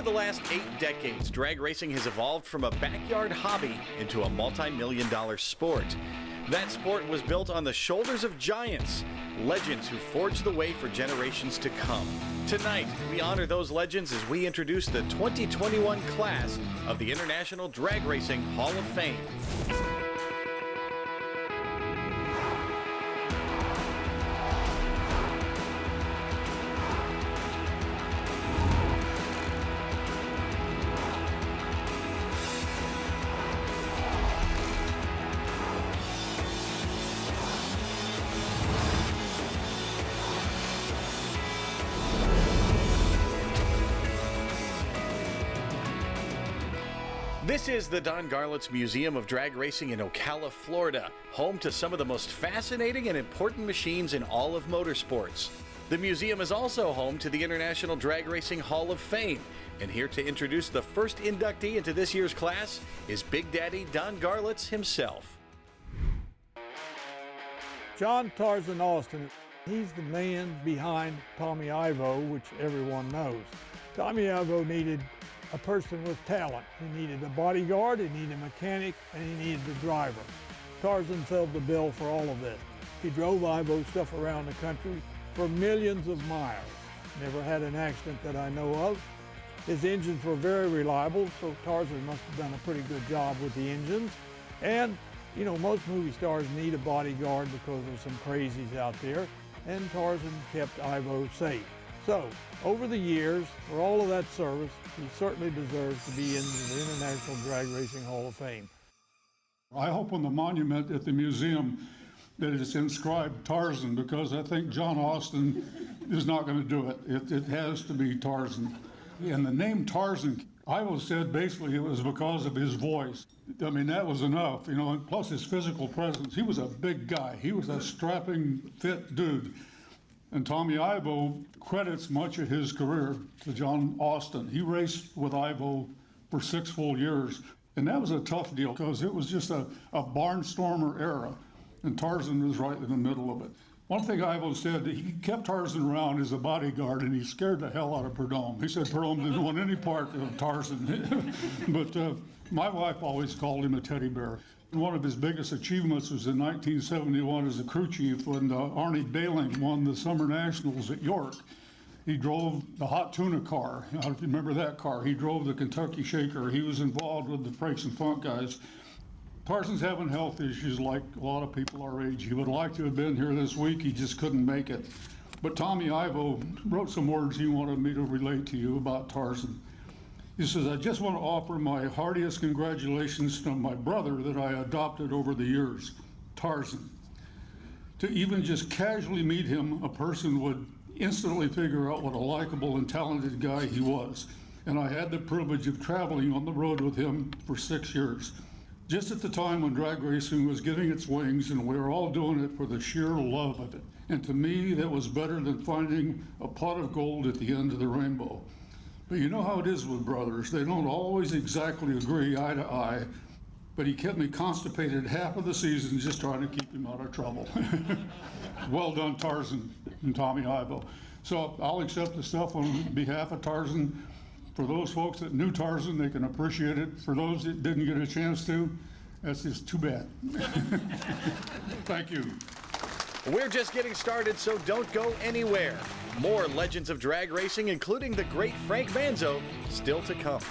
the last 8 decades, drag racing has evolved from a backyard hobby into a multi-million-dollar sport. That sport was built on the shoulders of giants, legends who forged the way for generations to come. Tonight, we honor those legends as we introduce the 2021 class of the International Drag Racing Hall of Fame. This is the Don Garlits Museum of Drag Racing in Ocala, Florida, home to some of the most fascinating and important machines in all of motorsports. The museum is also home to the International Drag Racing Hall of Fame, and here to introduce the first inductee into this year's class is Big Daddy Don Garlits himself. John Tarzan Austin, he's the man behind Tommy Ivo, which everyone knows. Tommy Ivo needed a person with talent. He needed a bodyguard, he needed a mechanic, and he needed a driver. Tarzan filled the bill for all of this. He drove Ivo stuff around the country for millions of miles. Never had an accident that I know of. His engines were very reliable, so Tarzan must have done a pretty good job with the engines. And, you know, most movie stars need a bodyguard because there's some crazies out there, and Tarzan kept Ivo safe. So, over the years, for all of that service, he certainly deserves to be in the International Drag Racing Hall of Fame. I hope on the monument at the museum that it's inscribed Tarzan, because I think John Austin is not going to do it. It has to be Tarzan. And the name Tarzan, Ivo said basically it was because of his voice. I mean, that was enough, you know, and plus his physical presence. He was a big guy. He was a strapping, fit dude. And Tommy Ivo credits much of his career to John Austin. He raced with Ivo for 6 full years. And that was a tough deal because it was just a barnstormer era. And Tarzan was right in the middle of it. One thing Ivo said, he kept Tarzan around as a bodyguard and he scared the hell out of Prudhomme. He said Prudhomme didn't want any part of Tarzan. But my wife always called him a teddy bear. One of his biggest achievements was in 1971 as a crew chief when Arnie Baling won the Summer Nationals at York. He drove the Hot Tuna car. I don't know if you remember that car. He drove the Kentucky Shaker. He was involved with the Frakes and Funk guys. Tarzan's having health issues like a lot of people our age. He would like to have been here this week. He just couldn't make it. But Tommy Ivo wrote some words he wanted me to relate to you about Tarzan. He says, I just want to offer my heartiest congratulations to my brother that I adopted over the years, Tarzan. To even just casually meet him, a person would instantly figure out what a likable and talented guy he was. And I had the privilege of traveling on the road with him for 6 years. Just at the time when drag racing was getting its wings and we were all doing it for the sheer love of it. And to me, that was better than finding a pot of gold at the end of the rainbow. But you know how it is with brothers. They don't always exactly agree eye to eye, but he kept me constipated half of the season just trying to keep him out of trouble. Well done, Tarzan and Tommy Ivo. So I'll accept the stuff on behalf of Tarzan. For those folks that knew Tarzan, they can appreciate it. For those that didn't get a chance to, that's just too bad. Thank you. We're just getting started, so don't go anywhere. More legends of drag racing, including the great Frank Manzo, still to come.